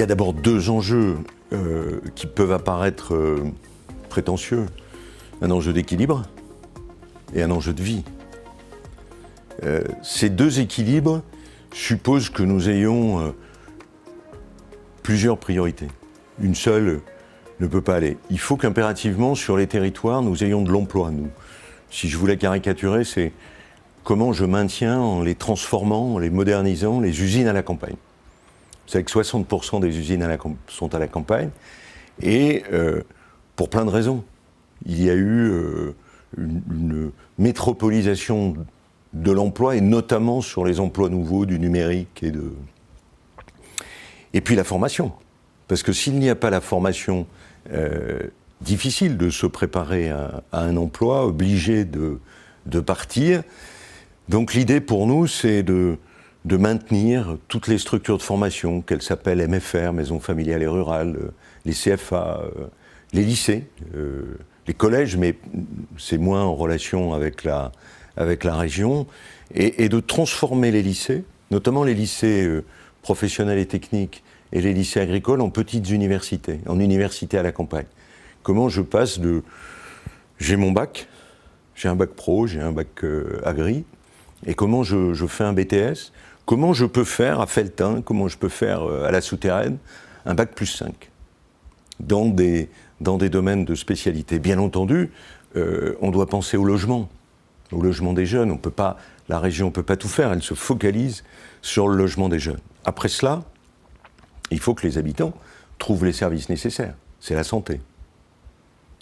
a d'abord deux enjeux qui peuvent apparaître prétentieux. Un enjeu d'équilibre et un enjeu de vie. Ces deux équilibres supposent que nous ayons plusieurs priorités. Une seule ne peut pas aller. Il faut qu'impérativement, sur les territoires, nous ayons de l'emploi, nous. Si je voulais caricaturer, c'est comment je maintiens en les transformant, en les modernisant, les usines à la campagne. Vous savez que 60% des usines sont à la campagne, et pour plein de raisons. Il y a eu une métropolisation de l'emploi, et notamment sur les emplois nouveaux du numérique et puis la formation. Parce que s'il n'y a pas la formation, difficile de se préparer à un emploi, obligé de partir. Donc l'idée pour nous, c'est de maintenir toutes les structures de formation, qu'elles s'appellent MFR, Maisons familiales et rurales, les CFA, les lycées, les collèges, mais c'est moins en relation avec la région, et de transformer les lycées, notamment les lycées professionnels et techniques et les lycées agricoles, en petites universités, en universités à la campagne. Comment je passe de... J'ai mon bac, j'ai un bac pro, j'ai un bac agri, et comment je fais un BTS, comment je peux faire à Felletin, comment je peux faire à la Souterraine, un bac plus 5, dans des domaines de spécialité. Bien entendu, on doit penser au logement des jeunes. On peut pas, la région ne peut pas tout faire, elle se focalise sur le logement des jeunes. Après cela, il faut que les habitants trouvent les services nécessaires. C'est la santé.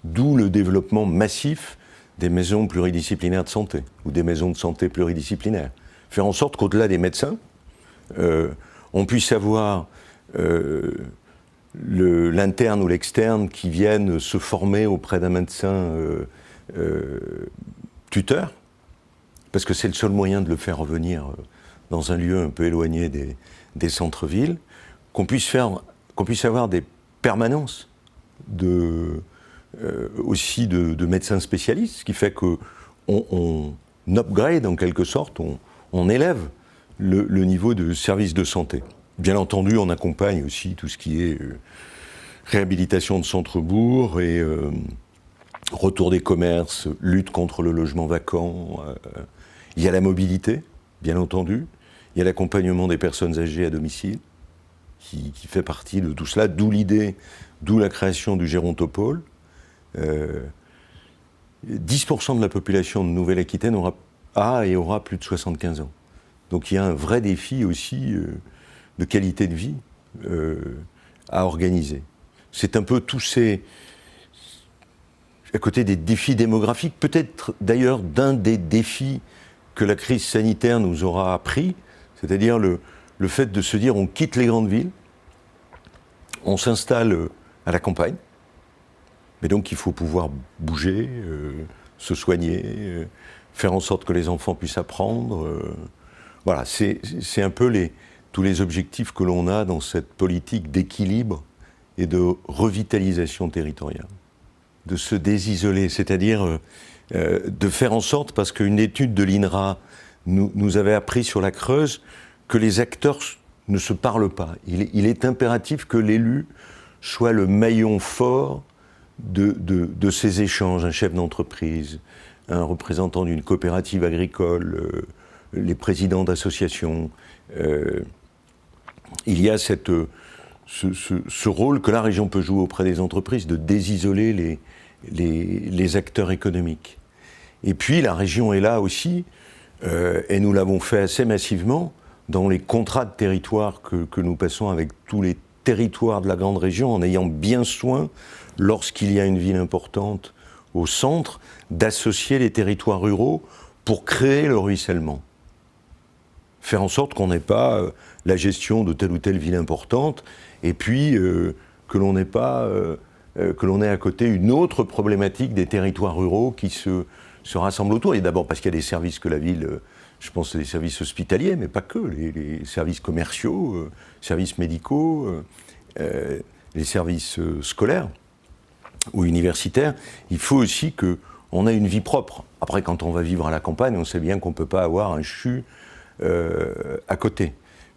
D'où le développement massif des maisons pluridisciplinaires de santé, ou des maisons de santé pluridisciplinaires. Faire en sorte qu'au-delà des médecins, on puisse avoir l'interne ou l'externe qui viennent se former auprès d'un médecin tuteur, parce que c'est le seul moyen de le faire revenir dans un lieu un peu éloigné des centres-villes, qu'on puisse avoir des permanences aussi de médecins spécialistes, ce qui fait qu'on upgrade en quelque sorte, on élève le niveau de service de santé. Bien entendu, on accompagne aussi tout ce qui est réhabilitation de centre-bourg et retour des commerces, lutte contre le logement vacant. Il y a la mobilité, bien entendu. Il y a l'accompagnement des personnes âgées à domicile, qui fait partie de tout cela, d'où l'idée, d'où la création du Gérontopole. 10% de la population de Nouvelle-Aquitaine aura plus de 75 ans. Donc il y a un vrai défi aussi de qualité de vie à organiser. C'est un peu tous ces... À côté des défis démographiques, peut-être d'ailleurs d'un des défis que la crise sanitaire nous aura appris, c'est-à-dire le fait de se dire on quitte les grandes villes, on s'installe à la campagne, mais donc il faut pouvoir bouger, se soigner, faire en sorte que les enfants puissent apprendre. Voilà, c'est un peu tous les objectifs que l'on a dans cette politique d'équilibre et de revitalisation territoriale. De se désisoler, c'est-à-dire de faire en sorte, parce qu'une étude de l'INRA nous avait appris sur la Creuse, que les acteurs ne se parlent pas. Il est impératif que l'élu soit le maillon fort de ces échanges, un chef d'entreprise, un représentant d'une coopérative agricole, les présidents d'associations. Il y a ce rôle que la région peut jouer auprès des entreprises, de désisoler les acteurs économiques. Et puis la région est là aussi, et nous l'avons fait assez massivement, dans les contrats de territoire que nous passons avec tous les territoires de la grande région, en ayant bien soin, lorsqu'il y a une ville importante au centre, d'associer les territoires ruraux pour créer le ruissellement. Faire en sorte qu'on n'ait pas la gestion de telle ou telle ville importante, et puis que l'on n'ait pas, que l'on ait à côté une autre problématique des territoires ruraux qui se rassemblent autour. Et d'abord parce qu'il y a des services que la ville, je pense, des services hospitaliers, mais pas que, les services commerciaux, services médicaux, les services scolaires ou universitaires. Il faut aussi qu'on ait une vie propre. Après, quand on va vivre à la campagne, on sait bien qu'on ne peut pas avoir un CHU à côté.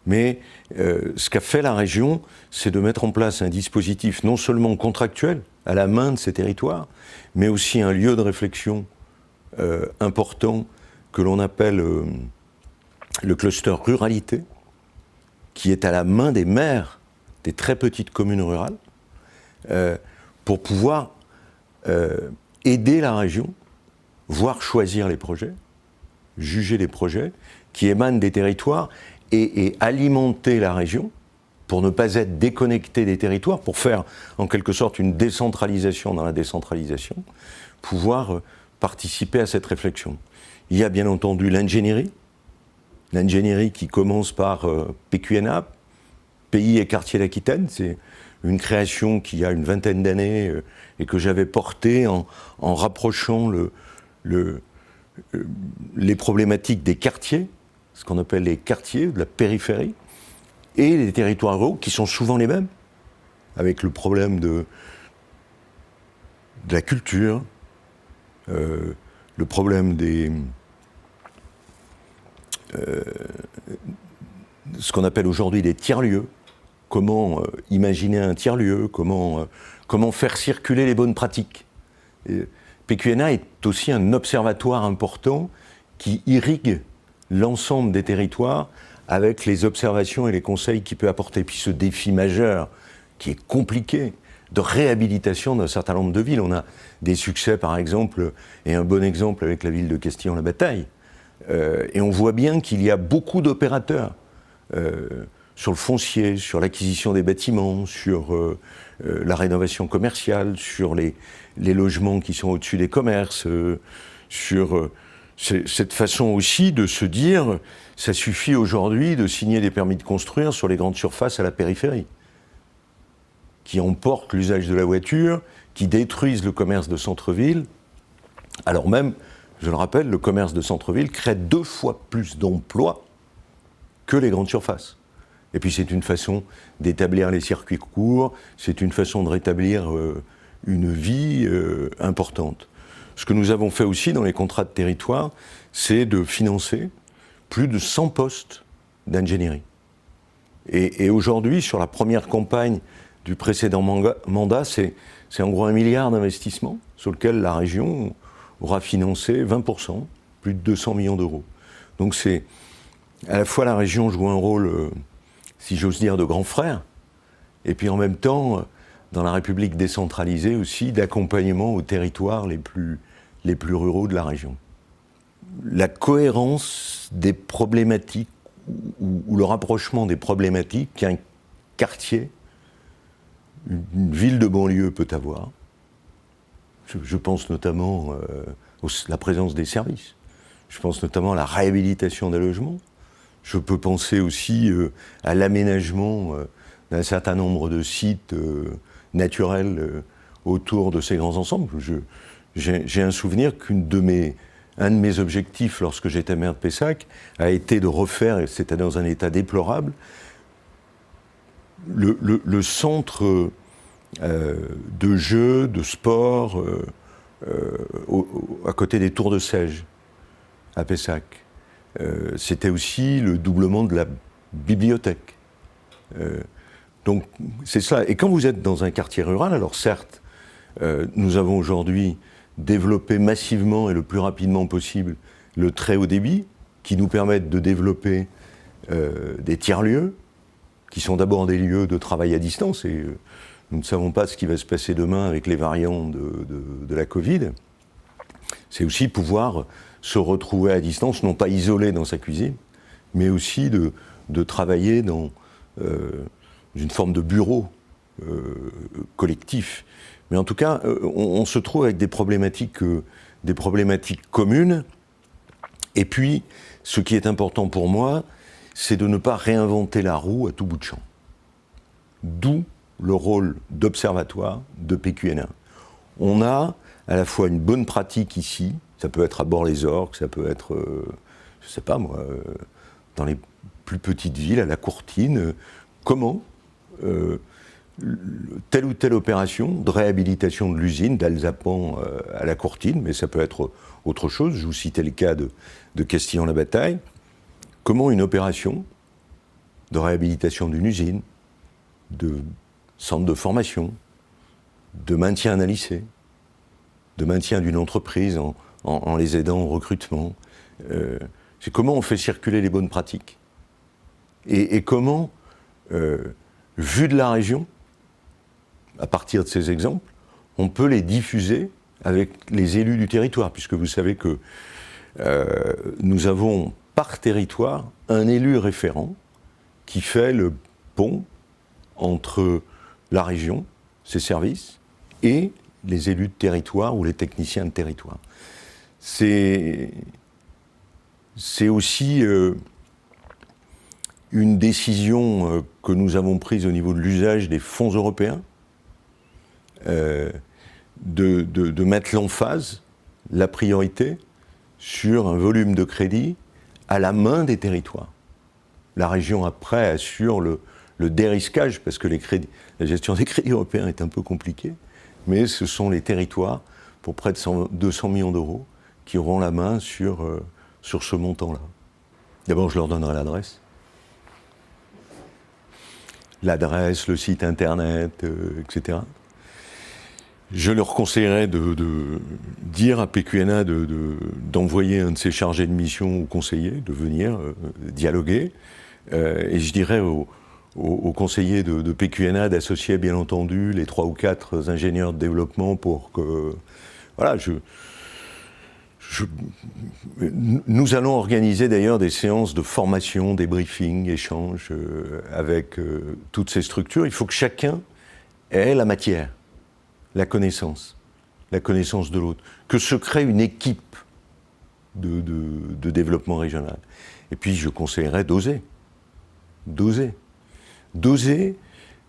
Mais ce qu'a fait la région, c'est de mettre en place un dispositif non seulement contractuel, à la main de ces territoires, mais aussi un lieu de réflexion important que l'on appelle le cluster ruralité, qui est à la main des maires des très petites communes rurales, pour pouvoir aider la région, voire choisir les projets, juger les projets qui émanent des territoires et alimenter la région pour ne pas être déconnecté des territoires, pour faire en quelque sorte une décentralisation dans la décentralisation, pouvoir participer à cette réflexion. Il y a bien entendu l'ingénierie qui commence par PQNA, Pays et Quartiers d'Aquitaine. C'est une création qui a une vingtaine d'années et que j'avais portée en rapprochant les problématiques des quartiers, ce qu'on appelle les quartiers de la périphérie, et les territoires ruraux qui sont souvent les mêmes, avec le problème de la culture, le problème ce qu'on appelle aujourd'hui des tiers-lieux. Comment imaginer un tiers-lieu, comment faire circuler les bonnes pratiques. PQNA est aussi un observatoire important qui irrigue l'ensemble des territoires avec les observations et les conseils qu'il peut apporter. Puis ce défi majeur, qui est compliqué, de réhabilitation d'un certain nombre de villes. On a des succès, par exemple, et un bon exemple avec la ville de Castillon-la-Bataille. Et on voit bien qu'il y a beaucoup d'opérateurs sur le foncier, sur l'acquisition des bâtiments, sur la rénovation commerciale, sur les logements qui sont au-dessus des commerces, sur cette façon aussi de se dire ça suffit aujourd'hui de signer des permis de construire sur les grandes surfaces à la périphérie, qui emportent l'usage de la voiture, qui détruisent le commerce de centre-ville, alors même, je le rappelle, le commerce de centre-ville crée 2 fois plus d'emplois que les grandes surfaces. Et puis c'est une façon d'établir les circuits courts, c'est une façon de rétablir une vie importante. Ce que nous avons fait aussi dans les contrats de territoire, c'est de financer plus de 100 postes d'ingénierie. Et aujourd'hui, sur la première campagne du précédent mandat, c'est en gros 1 milliard d'investissements sur lequel la région aura financé 20%, plus de 200 millions d'euros. Donc c'est à la fois la région joue un rôle, si j'ose dire, de grand frère, et puis en même temps, dans la République décentralisée aussi, d'accompagnement aux territoires les plus ruraux de la région. La cohérence des problématiques, ou le rapprochement des problématiques qu'un quartier, une ville de banlieue peut avoir. Je pense notamment à la présence des services. Je pense notamment à la réhabilitation des logements. Je peux penser aussi à l'aménagement d'un certain nombre de sites naturels autour de ces grands ensembles. J'ai un souvenir un de mes objectifs lorsque j'étais maire de Pessac a été de refaire, et c'était dans un état déplorable, le centre de jeux, de sport, à côté des tours de Sège, à Pessac. C'était aussi le doublement de la bibliothèque. Donc c'est ça. Et quand vous êtes dans un quartier rural, alors certes, nous avons aujourd'hui développé massivement et le plus rapidement possible le très haut débit, qui nous permettent de développer des tiers-lieux, qui sont d'abord des lieux de travail à distance, et nous ne savons pas ce qui va se passer demain avec les variants de la Covid. C'est aussi pouvoir se retrouver à distance, non pas isolé dans sa cuisine, mais aussi de travailler dans une forme de bureau collectif. Mais en tout cas, on se trouve avec des problématiques communes. Et puis, ce qui est important pour moi, c'est de ne pas réinventer la roue à tout bout de champ. D'où le rôle d'observatoire de PQNA. On a à la fois une bonne pratique ici, ça peut être à Bord-les-Orgues, ça peut être, je sais pas moi, dans les plus petites villes, à la Courtine, comment telle ou telle opération de réhabilitation de l'usine d'Alsapan à la Courtine, mais ça peut être autre chose, je vous citais le cas de Castillon-la-Bataille, comment une opération de réhabilitation d'une usine, de centre de formation, de maintien d'un lycée, de maintien d'une entreprise en les aidant au recrutement. C'est comment on fait circuler les bonnes pratiques. Et comment, vu de la région, à partir de ces exemples, on peut les diffuser avec les élus du territoire, puisque vous savez que nous avons par territoire un élu référent qui fait le pont entre la région, ses services, et les élus de territoire ou les techniciens de territoire. C'est aussi une décision que nous avons prise au niveau de l'usage des fonds européens, de mettre l'emphase, la priorité, sur un volume de crédit à la main des territoires. La région, après, assure le dérisquage, parce que la gestion des crédits européens est un peu compliquée, mais ce sont les territoires, pour près de 200 millions d'euros, qui auront la main sur ce montant-là. D'abord, je leur donnerai l'adresse. L'adresse, le site internet, etc. Je leur conseillerais de dire à PQNA d'envoyer un de ses chargés de mission ou conseillers, de venir dialoguer. Et je dirais aux conseillers de PQNA d'associer bien entendu les 3 ou 4 ingénieurs de développement pour que... Voilà, nous allons organiser d'ailleurs des séances de formation, des briefings, échanges avec toutes ces structures. Il faut que chacun ait la matière, la connaissance de l'autre, que se crée une équipe de développement régional. Et puis je conseillerais d'oser.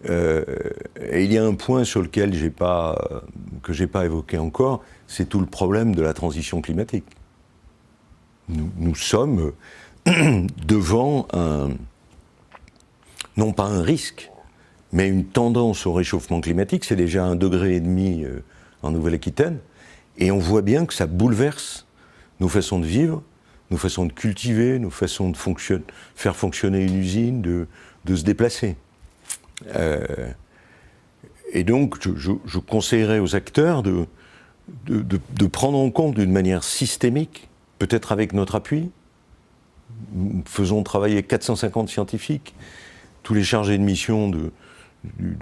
Et il y a un point sur lequel que j'ai pas évoqué encore, c'est tout le problème de la transition climatique. Nous sommes devant non pas un risque, mais une tendance au réchauffement climatique. C'est déjà 1,5 degré en Nouvelle-Aquitaine, et on voit bien que ça bouleverse nos façons de vivre, nos façons de cultiver, nos façons de faire fonctionner une usine, de se déplacer. Et donc, je conseillerais aux acteurs de prendre en compte d'une manière systémique, peut-être avec notre appui. Nous faisons travailler 450 scientifiques, tous les chargés de mission du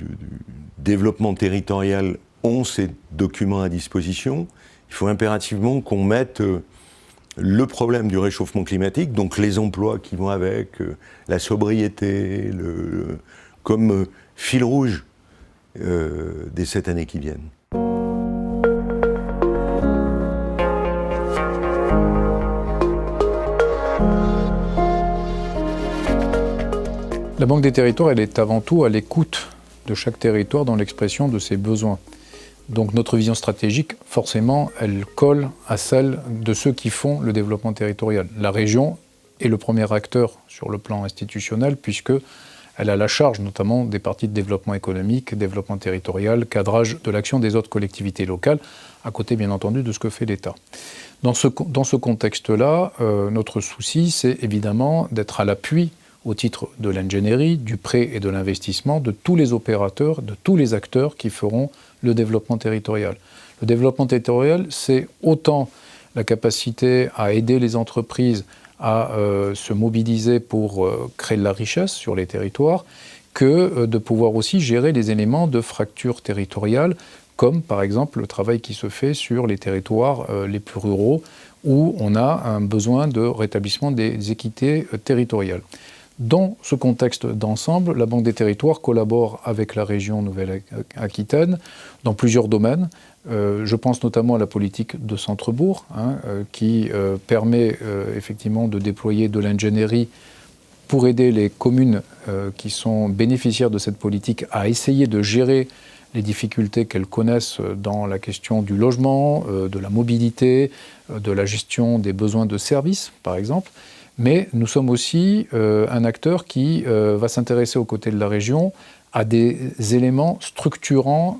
développement territorial ont ces documents à disposition. Il faut impérativement qu'on mette le problème du réchauffement climatique, donc les emplois qui vont avec, la sobriété, comme fil rouge des 7 années qui viennent. La Banque des territoires, elle est avant tout à l'écoute de chaque territoire dans l'expression de ses besoins. Donc notre vision stratégique, forcément, elle colle à celle de ceux qui font le développement territorial. La région est le premier acteur sur le plan institutionnel, puisqu'elle a la charge notamment des parties de développement économique, développement territorial, cadrage de l'action des autres collectivités locales, à côté bien entendu de ce que fait l'État. Dans ce contexte-là, notre souci, c'est évidemment d'être à l'appui au titre de l'ingénierie, du prêt et de l'investissement, de tous les opérateurs, de tous les acteurs qui feront le développement territorial. Le développement territorial, c'est autant la capacité à aider les entreprises à se mobiliser pour créer de la richesse sur les territoires, que de pouvoir aussi gérer les éléments de fracture territoriale, comme par exemple le travail qui se fait sur les territoires les plus ruraux, où on a un besoin de rétablissement des équités territoriales. Dans ce contexte d'ensemble, la Banque des territoires collabore avec la région Nouvelle-Aquitaine dans plusieurs domaines. Je pense notamment à la politique de centre-bourg, qui permet effectivement de déployer de l'ingénierie pour aider les communes qui sont bénéficiaires de cette politique à essayer de gérer les difficultés qu'elles connaissent dans la question du logement, de la mobilité, de la gestion des besoins de services, par exemple. Mais nous sommes aussi un acteur qui va s'intéresser aux côtés de la région à des éléments structurants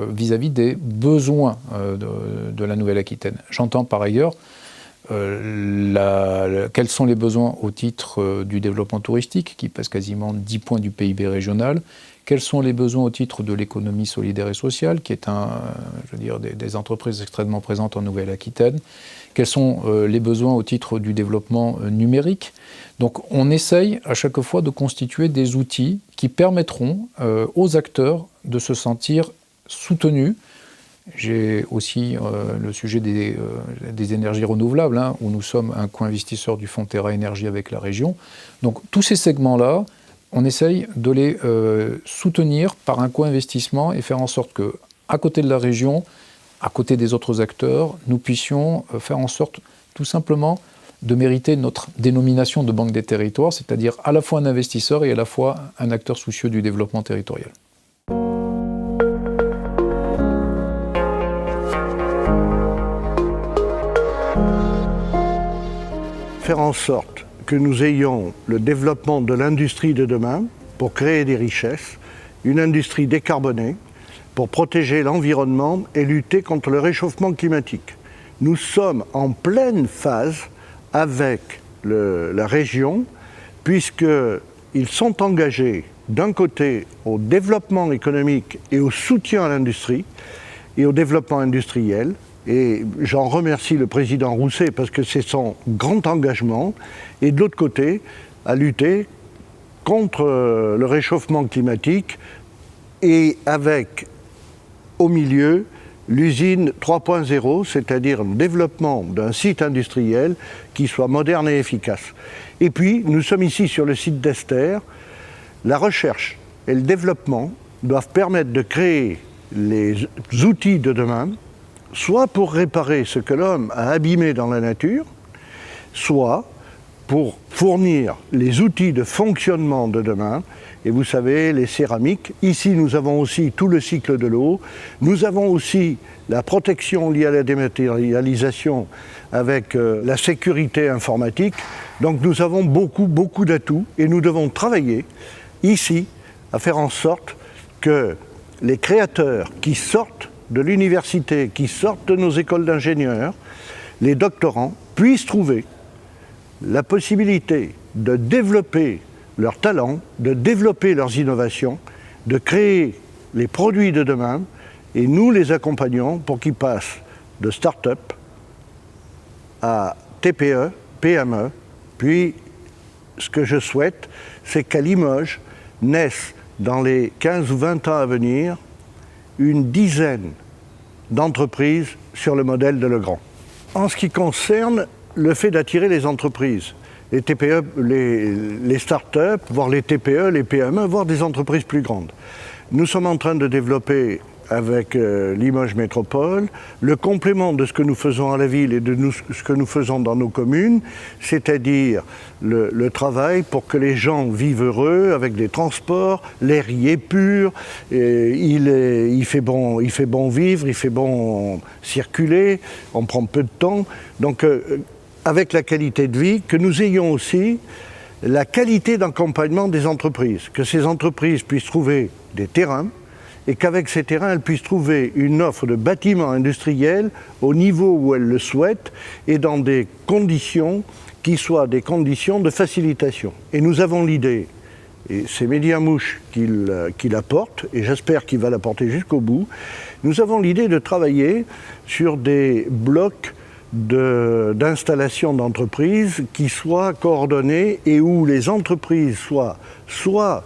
vis-à-vis des besoins de la Nouvelle-Aquitaine. J'entends par ailleurs quels sont les besoins au titre du développement touristique, qui pèse quasiment 10 points du PIB régional, quels sont les besoins au titre de l'économie solidaire et sociale, qui est des entreprises extrêmement présentes en Nouvelle-Aquitaine, quels sont les besoins au titre du développement numérique. Donc on essaye à chaque fois de constituer des outils qui permettront aux acteurs de se sentir soutenus. J'ai aussi le sujet des énergies renouvelables, où nous sommes un co-investisseur du Fonds Terra Énergie avec la région. Donc tous ces segments-là, on essaye de les soutenir par un co-investissement et faire en sorte que, à côté de la région, à côté des autres acteurs, nous puissions faire en sorte tout simplement de mériter notre dénomination de Banque des territoires, c'est-à-dire à la fois un investisseur et à la fois un acteur soucieux du développement territorial. Faire en sorte que nous ayons le développement de l'industrie de demain pour créer des richesses, une industrie décarbonée pour protéger l'environnement et lutter contre le réchauffement climatique. Nous sommes en pleine phase avec la région puisqu'ils sont engagés d'un côté au développement économique et au soutien à l'industrie et au développement industriel. Et j'en remercie le président Rousset parce que c'est son grand engagement. Et de l'autre côté, à lutter contre le réchauffement climatique et avec, au milieu, l'usine 3.0, c'est-à-dire le développement d'un site industriel qui soit moderne et efficace. Et puis, nous sommes ici sur le site d'Esther. La recherche et le développement doivent permettre de créer les outils de demain, soit pour réparer ce que l'homme a abîmé dans la nature, soit pour fournir les outils de fonctionnement de demain. Et vous savez, les céramiques, ici nous avons aussi tout le cycle de l'eau, nous avons aussi la protection liée à la dématérialisation avec la sécurité informatique. Donc nous avons beaucoup d'atouts et nous devons travailler ici à faire en sorte que les créateurs qui sortent de l'université, qui sortent de nos écoles d'ingénieurs, les doctorants, puissent trouver la possibilité de développer leurs talents, de développer leurs innovations, de créer les produits de demain, et nous les accompagnons pour qu'ils passent de start-up à TPE, PME. Puis, ce que je souhaite, c'est qu'à Limoges naissent dans les 15 ou 20 ans à venir une dizaine d'entreprises sur le modèle de Legrand. En ce qui concerne le fait d'attirer les entreprises, les TPE, les start-up, voire les TPE, les PME, voire des entreprises plus grandes. Nous sommes en train de développer avec Limoges Métropole le complément de ce que nous faisons à la ville et de ce que nous faisons dans nos communes, c'est-à-dire le travail pour que les gens vivent heureux avec des transports, l'air y est pur, il fait bon vivre, il fait bon circuler, on prend peu de temps. Donc avec la qualité de vie, que nous ayons aussi la qualité d'accompagnement des entreprises, que ces entreprises puissent trouver des terrains, et qu'avec ces terrains, elles puissent trouver une offre de bâtiments industriels au niveau où elles le souhaitent et dans des conditions qui soient des conditions de facilitation. Et nous avons l'idée, et c'est Mehdi Hammouche qui l'apporte, et j'espère qu'il va l'apporter jusqu'au bout, nous avons l'idée de travailler sur des blocs d'installation d'entreprises qui soient coordonnés et où les entreprises soient soit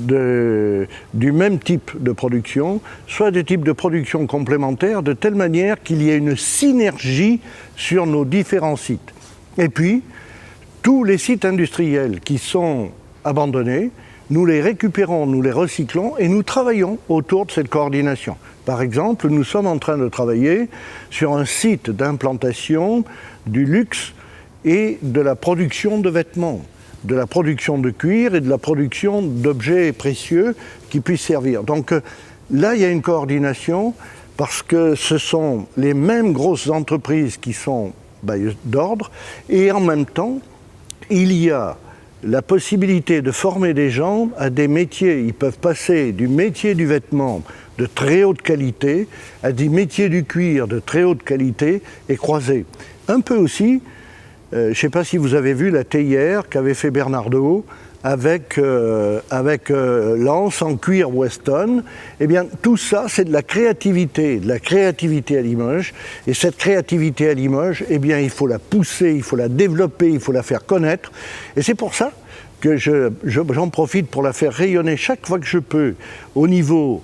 du même type de production, soit des types de production complémentaires, de telle manière qu'il y ait une synergie sur nos différents sites. Et puis, tous les sites industriels qui sont abandonnés, nous les récupérons, nous les recyclons et nous travaillons autour de cette coordination. Par exemple, nous sommes en train de travailler sur un site d'implantation du luxe et de la production de vêtements, de la production de cuir et de la production d'objets précieux qui puissent servir. Donc là, il y a une coordination parce que ce sont les mêmes grosses entreprises qui sont bailleuses d'ordre et en même temps, il y a la possibilité de former des gens à des métiers. Ils peuvent passer du métier du vêtement de très haute qualité à des métiers du cuir de très haute qualité et croisés. un peu aussi, je ne sais pas si vous avez vu la théière qu'avait fait Bernardo avec l'anse en cuir Weston. Eh bien, tout ça, c'est de la créativité à Limoges. Et cette créativité à Limoges, eh bien, il faut la pousser, il faut la développer, il faut la faire connaître. Et c'est pour ça que j'en profite pour la faire rayonner chaque fois que je peux au niveau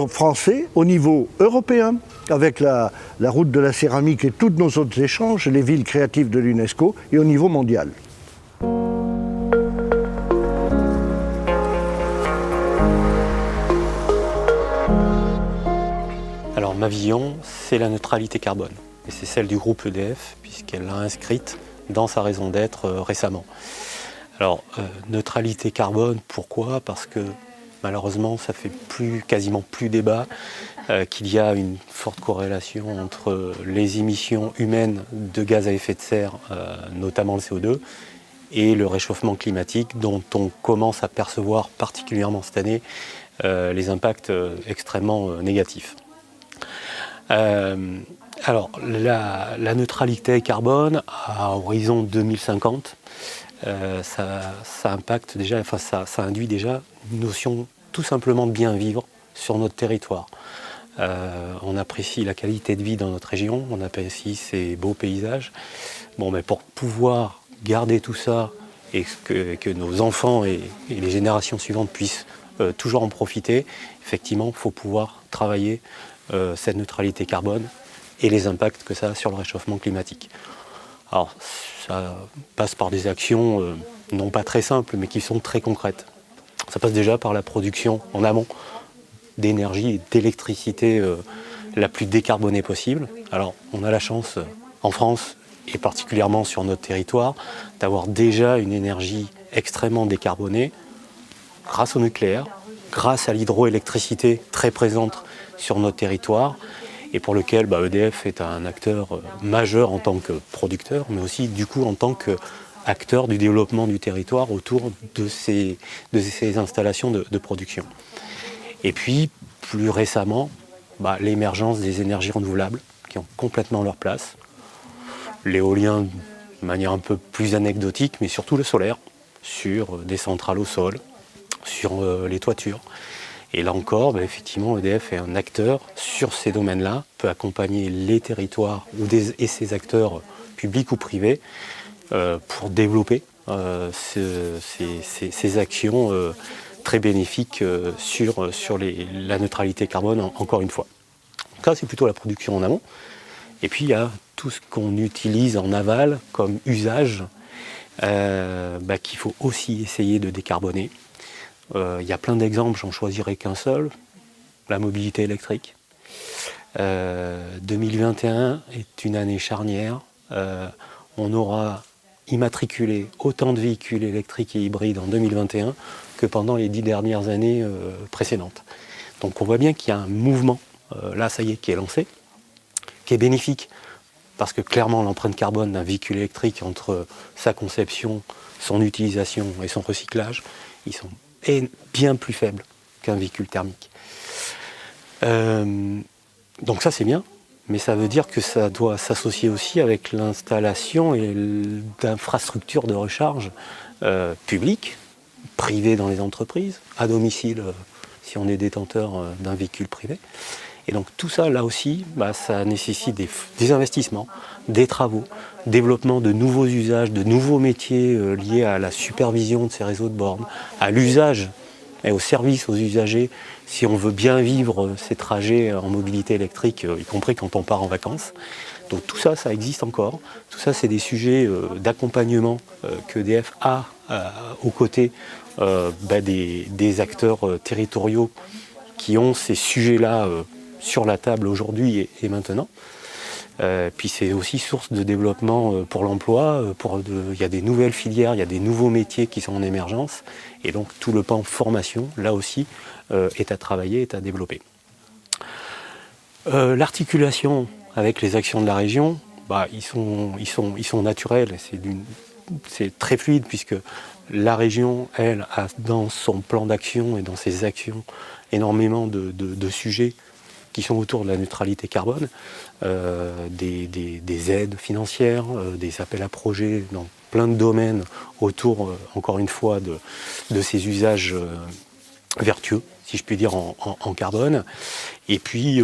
français, au niveau européen, avec la route de la céramique et tous nos autres échanges, les villes créatives de l'UNESCO, et au niveau mondial. Alors ma vision, c'est la neutralité carbone. Et c'est celle du groupe EDF, puisqu'elle l'a inscrite dans sa raison d'être récemment. Alors, neutralité carbone, pourquoi? Parce que malheureusement, ça fait quasiment plus débat qu'il y a une forte corrélation entre les émissions humaines de gaz à effet de serre, notamment le CO2, et le réchauffement climatique, dont on commence à percevoir particulièrement cette année les impacts extrêmement négatifs. Alors, la neutralité carbone à horizon 2050, ça impacte déjà, enfin ça induit déjà une notion tout simplement de bien vivre sur notre territoire. On apprécie la qualité de vie dans notre région, on apprécie ces beaux paysages. Bon, mais pour pouvoir garder tout ça et que nos enfants et les générations suivantes puissent toujours en profiter, effectivement, il faut pouvoir travailler cette neutralité carbone et les impacts que ça a sur le réchauffement climatique. Alors, ça passe par des actions non pas très simples, mais qui sont très concrètes. Ça passe déjà par la production en amont d'énergie et d'électricité la plus décarbonée possible. Alors, on a la chance en France, et particulièrement sur notre territoire, d'avoir déjà une énergie extrêmement décarbonée grâce au nucléaire, grâce à l'hydroélectricité très présente sur notre territoire, et pour lequel EDF est un acteur majeur en tant que producteur, mais aussi du coup en tant qu'acteur du développement du territoire autour de ces installations de production. Et puis, plus récemment, l'émergence des énergies renouvelables qui ont complètement leur place. L'éolien de manière un peu plus anecdotique, mais surtout le solaire, sur des centrales au sol, sur les toitures. Et là encore, effectivement, EDF est un acteur sur ces domaines-là, peut accompagner les territoires et ses acteurs publics ou privés pour développer ces actions très bénéfiques sur la neutralité carbone, encore une fois. Donc ça, c'est plutôt la production en amont. Et puis, il y a tout ce qu'on utilise en aval comme usage qu'il faut aussi essayer de décarboner. Il y a plein d'exemples, j'en choisirai qu'un seul, la mobilité électrique. 2021 est une année charnière. On aura immatriculé autant de véhicules électriques et hybrides en 2021 que pendant les 10 dernières années précédentes. Donc on voit bien qu'il y a un mouvement, là ça y est, qui est lancé, qui est bénéfique, parce que clairement l'empreinte carbone d'un véhicule électrique entre sa conception, son utilisation et son recyclage, ils sont bien plus faible qu'un véhicule thermique. Donc ça c'est bien, mais ça veut dire que ça doit s'associer aussi avec l'installation d'infrastructures de recharge publiques, privées dans les entreprises, à domicile si on est détenteur d'un véhicule privé. Et donc tout ça, là aussi, ça nécessite des investissements, des travaux, développement de nouveaux usages, de nouveaux métiers liés à la supervision de ces réseaux de bornes, à l'usage et au service aux usagers, si on veut bien vivre ces trajets en mobilité électrique, y compris quand on part en vacances. Donc tout ça, ça existe encore. Tout ça, c'est des sujets d'accompagnement que EDF a aux côtés des acteurs territoriaux qui ont ces sujets-là sur la table aujourd'hui et maintenant. Puis c'est aussi source de développement pour l'emploi. Il y a des nouvelles filières, il y a des nouveaux métiers qui sont en émergence. Et donc tout le pan formation, là aussi, est à travailler, est à développer. L'articulation avec les actions de la région, ils sont naturels. C'est très fluide puisque la région, elle, a dans son plan d'action et dans ses actions énormément de sujets qui sont autour de la neutralité carbone, des aides financières, des appels à projets dans plein de domaines autour, encore une fois, de ces usages vertueux, si je puis dire, en carbone. Et puis,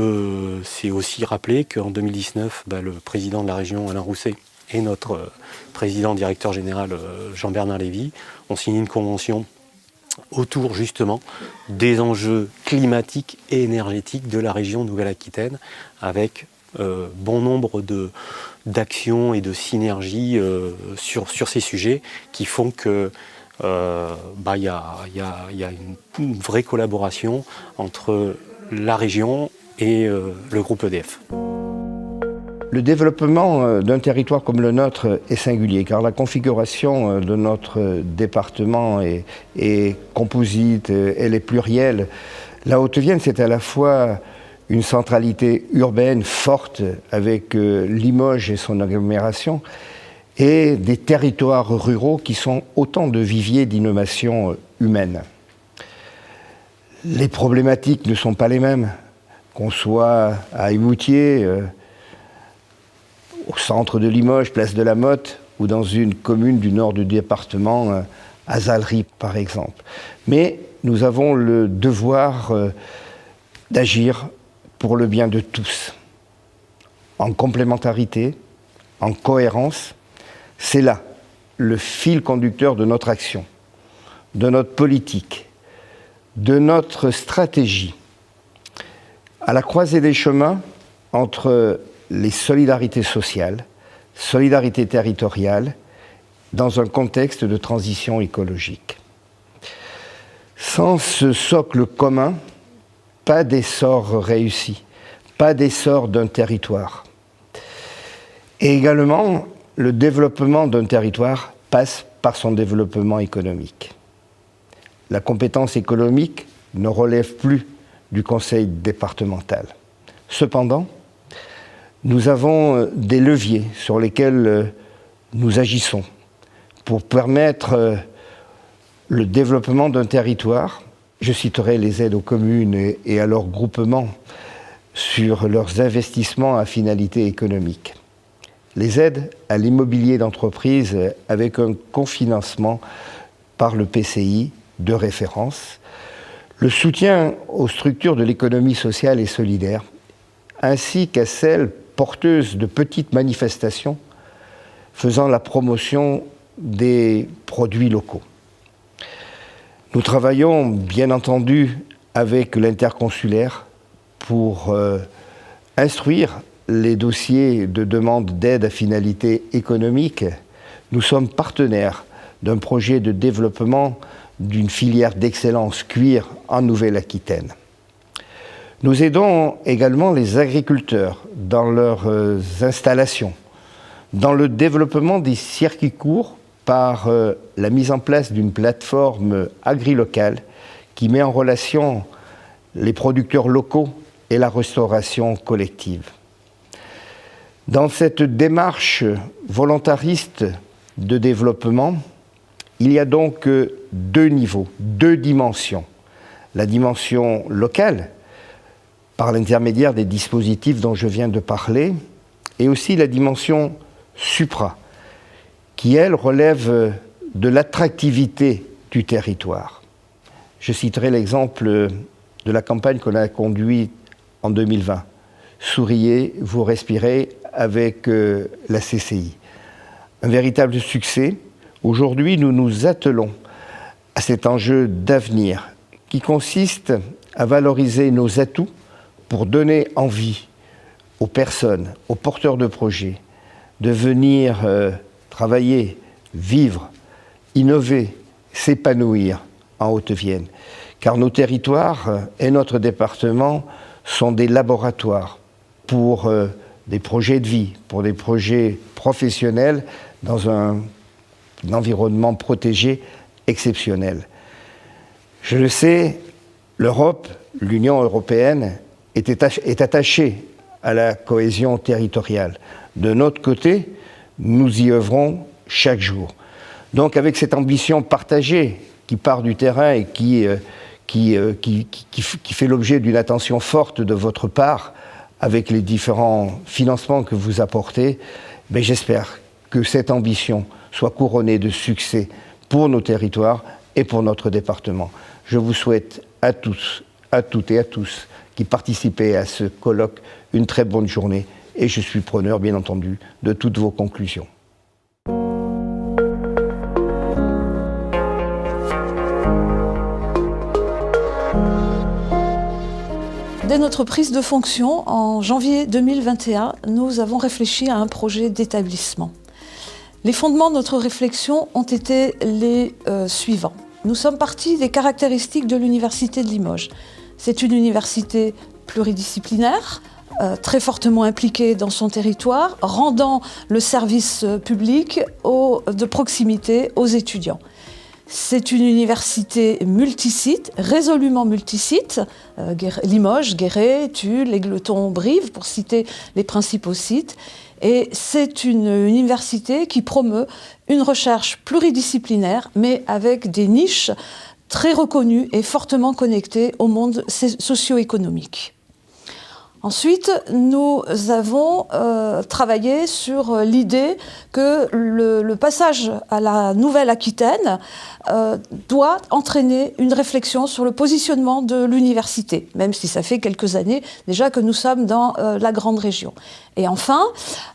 c'est aussi rappeler qu'en 2019, le président de la région, Alain Rousset, et notre président directeur général, Jean-Bernard Lévy, ont signé une convention autour justement des enjeux climatiques et énergétiques de la région Nouvelle-Aquitaine, avec bon nombre d'actions et de synergies sur ces sujets qui font que y a une vraie collaboration entre la région et le groupe EDF. Le développement d'un territoire comme le nôtre est singulier, car la configuration de notre département est composite, elle est plurielle. La Haute-Vienne, c'est à la fois une centralité urbaine forte avec Limoges et son agglomération, et des territoires ruraux qui sont autant de viviers d'innovation humaine. Les problématiques ne sont pas les mêmes, qu'on soit à Émoutier, au centre de Limoges, place de la Motte, ou dans une commune du nord du département, à Zalery par exemple. Mais nous avons le devoir d'agir pour le bien de tous, en complémentarité, en cohérence. C'est là le fil conducteur de notre action, de notre politique, de notre stratégie, à la croisée des chemins entre les solidarités sociales, solidarités territoriales, dans un contexte de transition écologique. Sans ce socle commun, pas d'essor réussi, pas d'essor d'un territoire. Et également, le développement d'un territoire passe par son développement économique. La compétence économique ne relève plus du conseil départemental. Cependant, nous avons des leviers sur lesquels nous agissons pour permettre le développement d'un territoire. Je citerai les aides aux communes et à leurs groupements sur leurs investissements à finalité économique. Les aides à l'immobilier d'entreprise avec un cofinancement par le PCI de référence, le soutien aux structures de l'économie sociale et solidaire, ainsi qu'à celles porteuses de petites manifestations faisant la promotion des produits locaux. Nous travaillons bien entendu avec l'interconsulaire pour instruire les dossiers de demande d'aide à finalité économique. Nous sommes partenaires d'un projet de développement d'une filière d'excellence cuir en Nouvelle-Aquitaine. Nous aidons également les agriculteurs dans leurs installations, dans le développement des circuits courts par la mise en place d'une plateforme agri-locale qui met en relation les producteurs locaux et la restauration collective. Dans cette démarche volontariste de développement, il y a donc deux niveaux, deux dimensions. La dimension locale, par l'intermédiaire des dispositifs dont je viens de parler, et aussi la dimension supra, qui, elle, relève de l'attractivité du territoire. Je citerai l'exemple de la campagne qu'on a conduite en 2020. Souriez, vous respirez, avec la CCI. Un véritable succès. Aujourd'hui, nous nous attelons à cet enjeu d'avenir qui consiste à valoriser nos atouts pour donner envie aux personnes, aux porteurs de projets, de venir travailler, vivre, innover, s'épanouir en Haute-Vienne. Car nos territoires et notre département sont des laboratoires pour des projets de vie, pour des projets professionnels dans un environnement protégé exceptionnel. Je le sais, l'Europe, l'Union européenne, est attachée à la cohésion territoriale. De notre côté, nous y œuvrons chaque jour. Donc avec cette ambition partagée qui part du terrain et qui qui fait l'objet d'une attention forte de votre part avec les différents financements que vous apportez. Mais j'espère que cette ambition soit couronnée de succès pour nos territoires et pour notre département. Je vous souhaite à tous, à toutes et à tous qui participaient à ce colloque une très bonne journée et je suis preneur, bien entendu, de toutes vos conclusions. Dès notre prise de fonction, en janvier 2021, nous avons réfléchi à un projet d'établissement. Les fondements de notre réflexion ont été les suivants. Nous sommes partis des caractéristiques de l'Université de Limoges. C'est une université pluridisciplinaire, très fortement impliquée dans son territoire, rendant le service public de proximité aux étudiants. C'est une université multisite, résolument multisite, Limoges, Guéret, Tulle, Égletons, Brive, pour citer les principaux sites. Et c'est une université qui promeut une recherche pluridisciplinaire, mais avec des niches très reconnues et fortement connectées au monde socio-économique. Ensuite, nous avons travaillé sur l'idée que le passage à la Nouvelle-Aquitaine doit entraîner une réflexion sur le positionnement de l'université, même si ça fait quelques années déjà que nous sommes dans la grande région. Et enfin,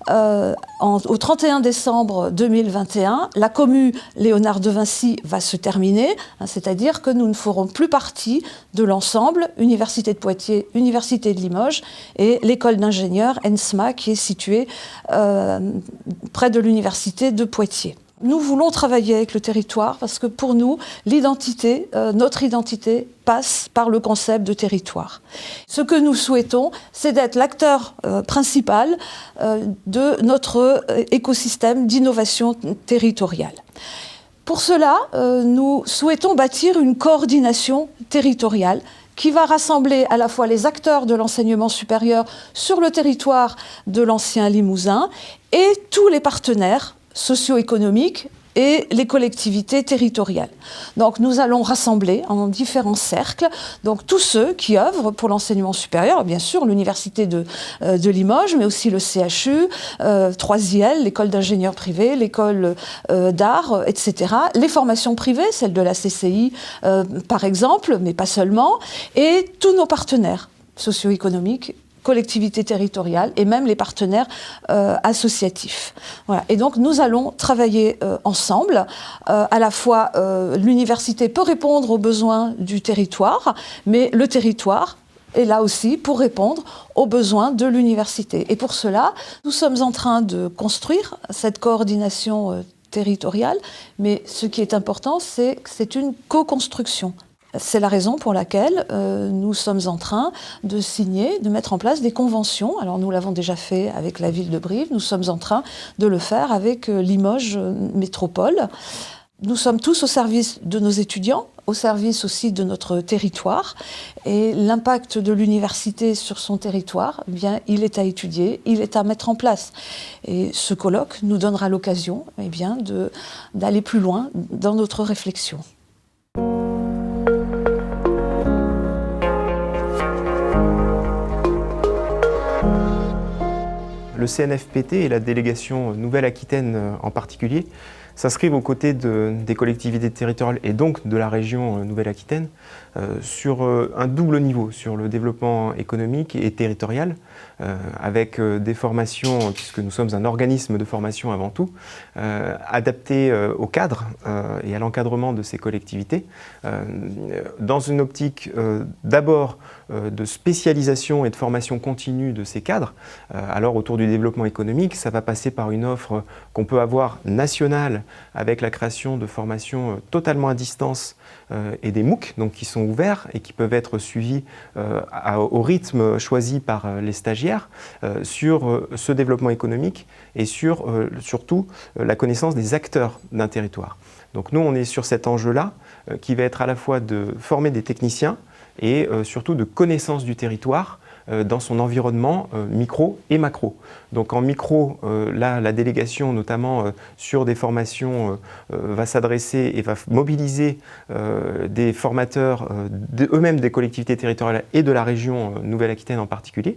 au 31 décembre 2021, la commu Léonard de Vinci va se terminer, c'est-à-dire que nous ne ferons plus partie de l'ensemble Université de Poitiers, Université de Limoges et l'école d'ingénieurs ENSMA qui est située près de l'Université de Poitiers. Nous voulons travailler avec le territoire parce que pour nous, l'identité, notre identité passe par le concept de territoire. Ce que nous souhaitons, c'est d'être l'acteur principal de notre écosystème d'innovation territoriale. Pour cela, nous souhaitons bâtir une coordination territoriale qui va rassembler à la fois les acteurs de l'enseignement supérieur sur le territoire de l'ancien Limousin et tous les partenaires socio-économiques et les collectivités territoriales. Donc nous allons rassembler en différents cercles donc tous ceux qui œuvrent pour l'enseignement supérieur, bien sûr l'Université de Limoges, mais aussi le CHU, 3IL, l'école d'ingénieurs privés, l'école d'art, etc. Les formations privées, celles de la CCI par exemple, mais pas seulement, et tous nos partenaires socio-économiques, collectivités territoriales et même les partenaires associatifs. Voilà. Et donc nous allons travailler ensemble. À la fois, l'université peut répondre aux besoins du territoire, mais le territoire est là aussi pour répondre aux besoins de l'université. Et pour cela, nous sommes en train de construire cette coordination territoriale, mais ce qui est important, c'est que c'est une co-construction. C'est la raison pour laquelle nous sommes en train de signer, de mettre en place des conventions. Alors nous l'avons déjà fait avec la ville de Brive, nous sommes en train de le faire avec Limoges Métropole. Nous sommes tous au service de nos étudiants, au service aussi de notre territoire. Et l'impact de l'université sur son territoire, eh bien, il est à étudier, il est à mettre en place. Et ce colloque nous donnera l'occasion eh bien, d'aller plus loin dans notre réflexion. Le CNFPT et la délégation Nouvelle-Aquitaine en particulier s'inscrivent aux côtés des collectivités territoriales et donc de la région Nouvelle-Aquitaine sur un double niveau, sur le développement économique et territorial, avec des formations, puisque nous sommes un organisme de formation avant tout, adapté au cadre et à l'encadrement de ces collectivités, dans une optique d'abord de spécialisation et de formation continue de ces cadres. Alors autour du développement économique, ça va passer par une offre qu'on peut avoir nationale avec la création de formations totalement à distance et des MOOC donc, qui sont ouverts et qui peuvent être suivis au rythme choisi par les stagiaires sur ce développement économique et sur surtout la connaissance des acteurs d'un territoire. Donc nous, on est sur cet enjeu-là qui va être à la fois de former des techniciens et surtout de connaissance du territoire dans son environnement micro et macro. Donc en micro, là, la délégation, notamment sur des formations, va s'adresser et va mobiliser des formateurs, eux-mêmes des collectivités territoriales et de la région Nouvelle-Aquitaine en particulier,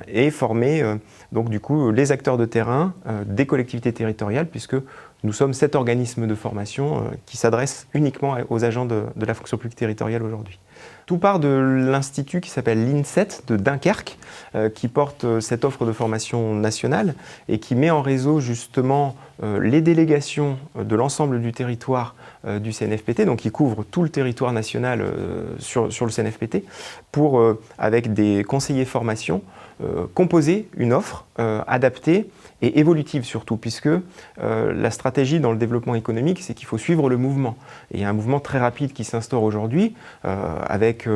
et former donc du coup les acteurs de terrain des collectivités territoriales, puisque nous sommes 7 organismes de formation qui s'adressent uniquement aux agents de la fonction publique territoriale aujourd'hui. Tout part de l'institut qui s'appelle l'INSET de Dunkerque, qui porte cette offre de formation nationale et qui met en réseau justement les délégations de l'ensemble du territoire du CNFPT, donc qui couvre tout le territoire national sur le CNFPT, pour, avec des conseillers formation, composer une offre adaptée et évolutive surtout, puisque la stratégie dans le développement économique, c'est qu'il faut suivre le mouvement. Et il y a un mouvement très rapide qui s'instaure aujourd'hui, avec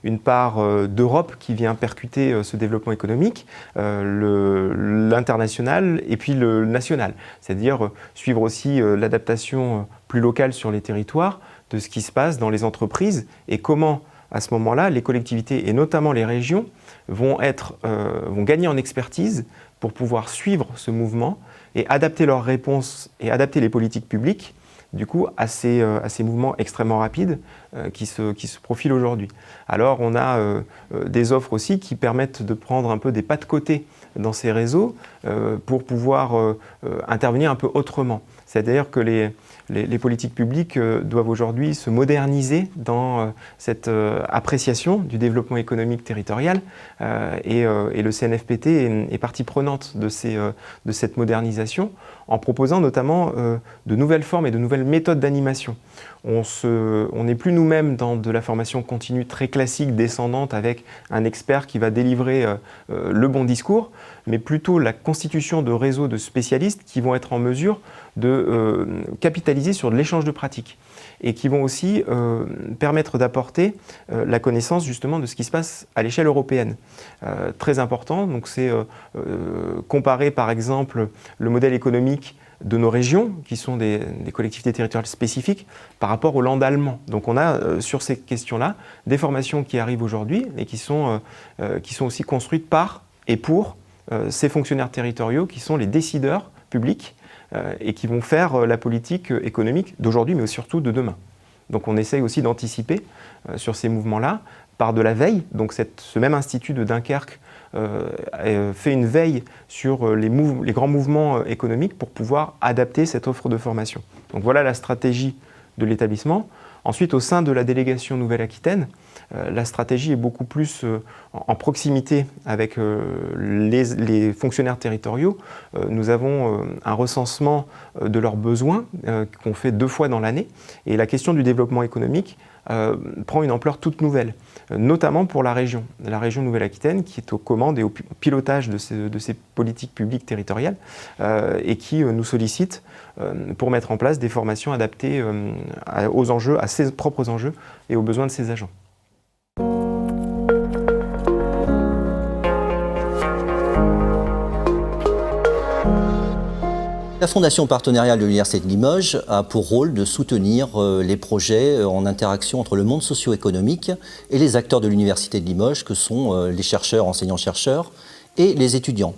une part d'Europe qui vient percuter ce développement économique, l'international et puis le national. C'est-à-dire suivre aussi l'adaptation plus locale sur les territoires de ce qui se passe dans les entreprises et comment, à ce moment-là, les collectivités et notamment les régions vont gagner en expertise pour pouvoir suivre ce mouvement et adapter leurs réponses et adapter les politiques publiques du coup, à ces mouvements extrêmement rapides qui se profilent aujourd'hui. Alors on a des offres aussi qui permettent de prendre un peu des pas de côté dans ces réseaux pour pouvoir intervenir un peu autrement. C'est-à-dire que les politiques publiques doivent aujourd'hui se moderniser dans cette appréciation du développement économique territorial et le CNFPT est partie prenante de cette modernisation en proposant notamment de nouvelles formes et de nouvelles méthodes d'animation. On n'est plus nous-mêmes dans de la formation continue très classique, descendante, avec un expert qui va délivrer le bon discours, mais plutôt la constitution de réseaux de spécialistes qui vont être en mesure de capitaliser sur de l'échange de pratiques et qui vont aussi permettre d'apporter la connaissance justement de ce qui se passe à l'échelle européenne. Très important, donc c'est comparer par exemple le modèle économique de nos régions, qui sont des collectivités territoriales spécifiques, par rapport aux landes allemands. Donc on a sur ces questions-là des formations qui arrivent aujourd'hui et qui sont aussi construites par et pour ces fonctionnaires territoriaux qui sont les décideurs publics et qui vont faire la politique économique d'aujourd'hui, mais surtout de demain. Donc on essaye aussi d'anticiper sur ces mouvements-là par de la veille. Donc ce même institut de Dunkerque fait une veille sur les grands mouvements économiques pour pouvoir adapter cette offre de formation. Donc voilà la stratégie de l'établissement. Ensuite, au sein de la délégation Nouvelle-Aquitaine, la stratégie est beaucoup plus en proximité avec les fonctionnaires territoriaux. Nous avons un recensement de leurs besoins qu'on fait 2 fois dans l'année. Et la question du développement économique prend une ampleur toute nouvelle, notamment pour la région Nouvelle-Aquitaine, qui est aux commandes et au pilotage de ces politiques publiques territoriales et qui nous sollicite pour mettre en place des formations adaptées aux enjeux, à ses propres enjeux et aux besoins de ses agents. La Fondation partenariale de l'Université de Limoges a pour rôle de soutenir les projets en interaction entre le monde socio-économique et les acteurs de l'Université de Limoges, que sont les chercheurs, enseignants-chercheurs et les étudiants.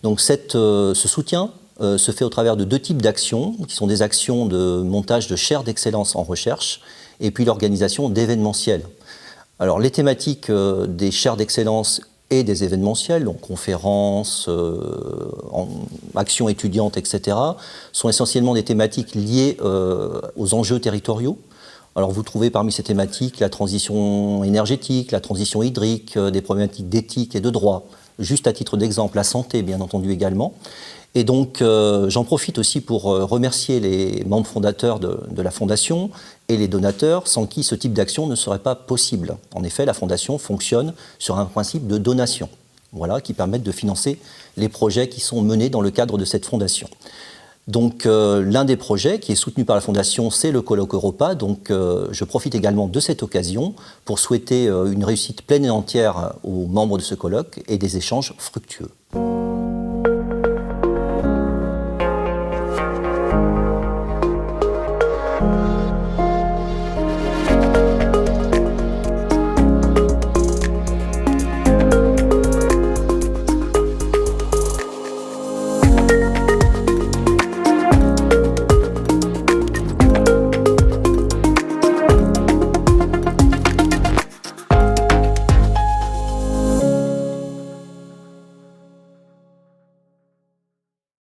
Donc ce soutien se fait au travers de 2 types d'actions, qui sont des actions de montage de chaires d'excellence en recherche et puis l'organisation d'événementiels. Alors les thématiques des chaires d'excellence et des événementiels, donc conférences, actions étudiantes, etc., sont essentiellement des thématiques liées aux enjeux territoriaux. Alors vous trouvez parmi ces thématiques la transition énergétique, la transition hydrique, des problématiques d'éthique et de droit. Juste à titre d'exemple, la santé, bien entendu, également. Et donc, j'en profite aussi pour remercier les membres fondateurs de la Fondation et les donateurs, sans qui ce type d'action ne serait pas possible. En effet, la Fondation fonctionne sur un principe de donation, voilà, qui permettent de financer les projets qui sont menés dans le cadre de cette Fondation. Donc, l'un des projets qui est soutenu par la Fondation, c'est le colloque Europa. Donc, je profite également de cette occasion pour souhaiter une réussite pleine et entière aux membres de ce colloque et des échanges fructueux.